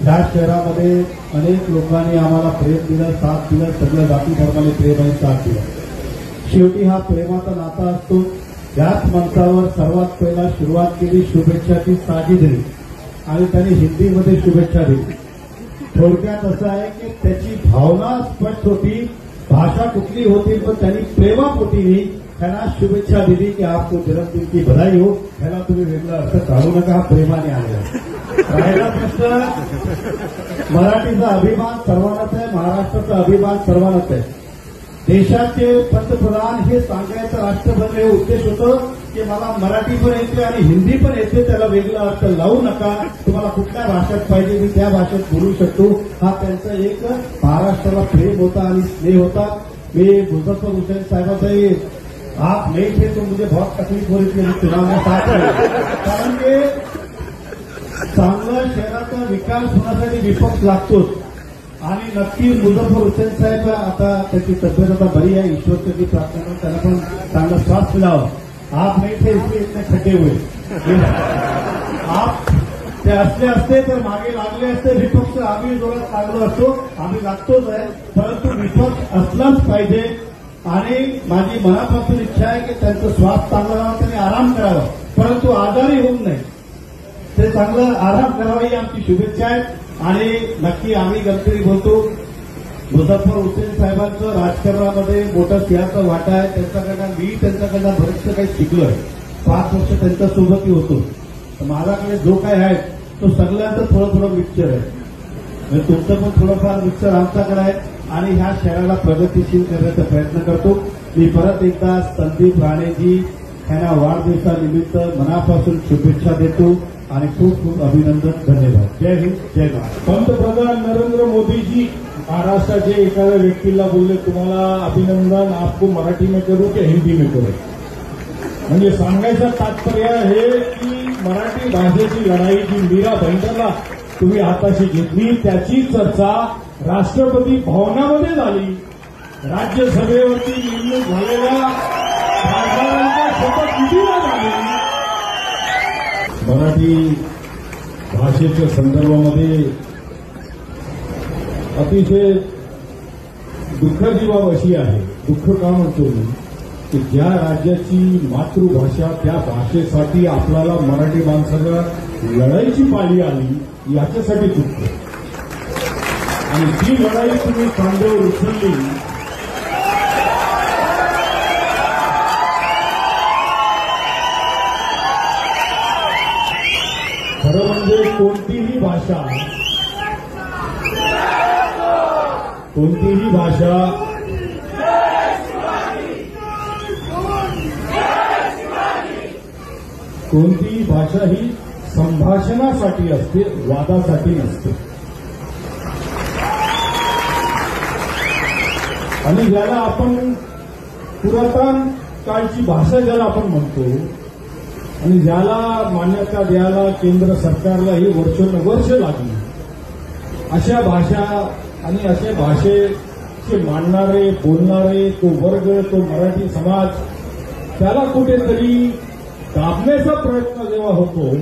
ह्या शहरामध्ये अनेक लोकांनी आम्हाला प्रेम दिलं, साथ दिलं, सगळ्या जाती धर्माने प्रेम आणि साथ दिलं. शेवटी हा प्रेमाचा नाता असतो. याच मंचावर सर्वात पहिला सुरुवात केली शुभेच्छाची साजिदने आणि त्यांनी हिंदीमध्ये शुभेच्छा दिली. थोडक्यात असं आहे की त्याची भावना स्पष्ट होती, भाषा कुठली होती, पण त्यांनी प्रेमापोटीने त्यांना शुभेच्छा दिली की आपको जन्मदिन की बधाई हो. ह्याला तुम्ही वेगळं अर्थ काढू नका, हा प्रेमाने आलेला. राहिला प्रश्न, मराठीचा अभिमान सर्वांनाच आहे, महाराष्ट्राचा अभिमान सर्वांनाच आहे. देशाचे पंतप्रधान हे सांगायचं राष्ट्रभर हे उद्देश होतं की मला मराठी पण येते आणि हिंदी पण येते, त्याला वेगळा अर्थ लावू नका, तुम्हाला कुठल्या भाषेत पाहिजे मी त्या भाषेत बोलू शकतो. हा त्यांचा एक महाराष्ट्राला प्रेम होता आणि स्नेह होता. मी मुझफ्फर हुसैन साहेबांचाही आप नहीं थे तो मुझे बहुत तकलीफ हो रही थी चुनाव में साथ है, कारण की चांगलं शहराचा विकास होण्यासाठी विपक्ष लागतोच. आणि नक्की मुझफ्फर हुसैन साहेब आता त्याची तब्येत आता बरी आहे, ईश्वरची प्रार्थना, त्यांना पण चांगलं स्वास्थ्य मिळावं. आप नहीं थे इसलिए इतने खड्डे हुए. आप ते असते तर मागे लागले असते. विपक्ष आम्ही जोरात लागलो असतो, आम्ही लागतोच आहे, परंतु विपक्ष असलाच पाहिजे. आणि माझी मनापासून इच्छा आहे की त्यांचं स्वास्थ्य चांगलं राहावं, त्यांनी आराम करावा, परंतु आजारी होऊ नये, ते चांगलं आराम करावा ही आमची शुभेच्छा आहे. आणि नक्की आम्ही गणपती बोलतो. मुझफ्फर हुसैन साहेबांचं राजकारणामध्ये मोठा सिंहाचा वाटा आहे. त्यांच्याकडनं मी त्यांच्याकडनं बरेचसं काही शिकलोय. 5 वर्ष त्यांच्यासोबतही होतो. माझ्याकडे जो काय आहे तो सगळ्यांचं थोडं थोडं मिक्सचर आहे. म्हणजे तुमचं पण थोडंफार मिक्सचर आमच्याकडे आहे आणि ह्या शहराला प्रगतीशील करण्याचा प्रयत्न करतो. मी परत एकदा संदीप राणेजी यांना वाढदिवसानिमित्त मनापासून शुभेच्छा देतो आणि खूप खूप अभिनंदन. धन्यवाद. जय हिंद, जय महाराष्ट्र. पंतप्रधान नरेंद्र मोदीजी महाराष्ट्राचे एखाद्या व्यक्तीला बोलले तुम्हाला अभिनंदन, आपको मराठी में करू की हिंदी में करू. म्हणजे सांगायचं तात्पर्य हे की मराठी भाषेची लढाई जी मीरा भाईंदरला तुम्ही हाताशी घेतली त्याची चर्चा राष्ट्रपती भवनामध्ये झाली. राज्यसभेवरती नेमणूक झालेल्या खासदारांच्या शपथविधीला झाली. मराठी भाषेच्या संदर्भामध्ये अतिशय दुःखाची बाब अशी आहे, दुःख का म्हणतो मी, की ज्या राज्याची मातृभाषा त्या भाषेसाठी आपल्याला मराठी माणसाला लढाईची पाळी आली याच्यासाठी दुःख. आणि ती लढाई तुम्ही खांद्यावर उचलली. खरं म्हणजे कोणतीही भाषा ही संभाषणासाठी असते, वादासाठी नसते. आणि ज्याला आपण पुरातन काळची भाषा ज्याला आपण म्हणतो आणि ज्याला मान्यता द्यायला केंद्र सरकारला ही वर्ष लागली, अशा भाषा आणि अशा भाषेचे मांडणारे बोलणारे तो वर्ग, तो मराठी समाज, त्याला कुठेतरी दाबण्याचा प्रयत्न जेव्हा होतो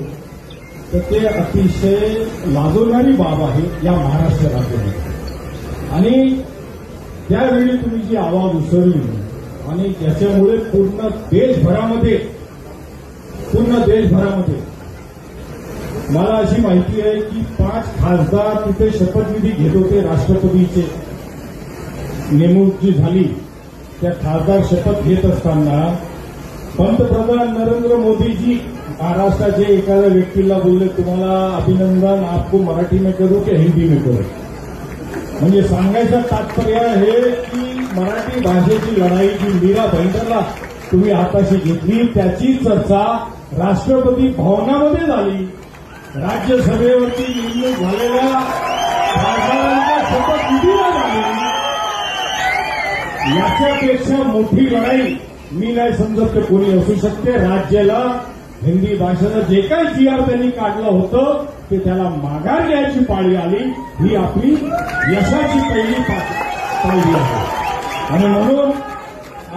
तर ते अतिशय लाजवणारी बाब आहे या महाराष्ट्र राज्यामध्ये. आणि त्यावेळी तुम्ही जी आवाज उसळली आणि त्याच्यामुळे पूर्ण देशभरामध्ये मला अशी माहिती आहे की 5 खासदार तिथे शपथविधी घेत होते. राष्ट्रपतीचे नेमणूक जी झाली त्या खासदार शपथ घेत असताना पंतप्रधान नरेंद्र मोदीजी महाराष्ट्राचे एखाद्या व्यक्तीला बोलले तुम्हाला अभिनंदन, आपको मराठी में करू की हिंदी में करू. म्हणजे सांगायचं तात्पर्य हे की मराठी भाषेची लढाई जी मीरा भाईंदरला तुम्ही हाताशी घेतली त्याची चर्चा राष्ट्रपती भवनामध्ये झाली. राज्यसभेवरती नेमणूक झालेल्या खासदारांच्या शपथविधीला झाली. याच्यापेक्षा मोठी लढाई मी नाही समजत कोणी असू शकते. राज्याला हिंदी भाषेचं जे काही जीआर त्यांनी काढलं होतं ते त्याला माघार घ्यायची पाळी आली. ही आपली यशाची पहिली पायरी आहे. आणि म्हणून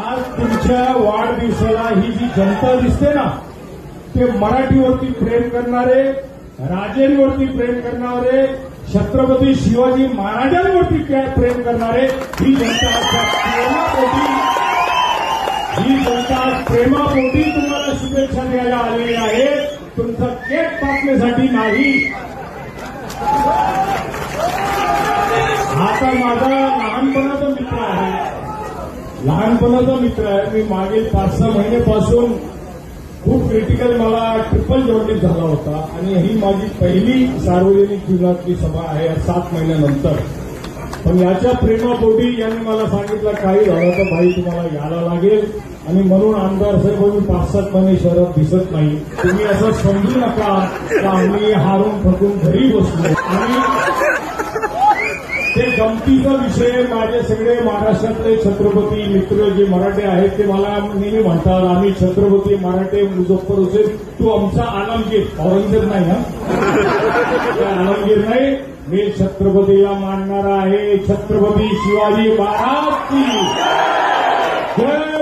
आज तुमच्या वाढदिवसाला ही जी जनता दिसते ना, ते मराठीवरती प्रेम करणारे, राजेंवरती प्रेम करणारे, छत्रपती शिवाजी महाराजांवरती प्रेम करणारे ही जनता प्रेमापोटी तुम्हाला शुभेच्छा द्यायला आलेली आहे, तुमचा केक कापण्यासाठी नाही. आता माझा लहानपणाचा मित्र आहे. मी मागील 5-6 महिन्यापासून खूप क्रिटिकल मला ट्रिपल जॉन्डिस झाला होता आणि ही माझी पहिली सार्वजनिक जीवनातली सभा आहे 7 महिन्यानंतर. पण याच्या प्रेमापोटी यांनी मला सांगितलं काही झालं तर भाई तुम्हाला यायला लागेल आणि म्हणून आमदार साहेब मी 5-7 महिने शहरात दिसत नाही. तुम्ही असं समजू नका की आम्ही हारून थकून घरी बसलो. आणि ते गमतीचा विषय माझे सगळे महाराष्ट्रातले छत्रपती मित्र जे मराठे आहेत ते मला नेहमी म्हणतात आम्ही छत्रपती मराठे मुझफ्फर हुसेन तू आमचा आलमगीर, औरंगजेब नाही हा, आलमगीर नाही, मी छत्रपतीला मानणारा आहे. छत्रपती शिवाजी महाराज की जय.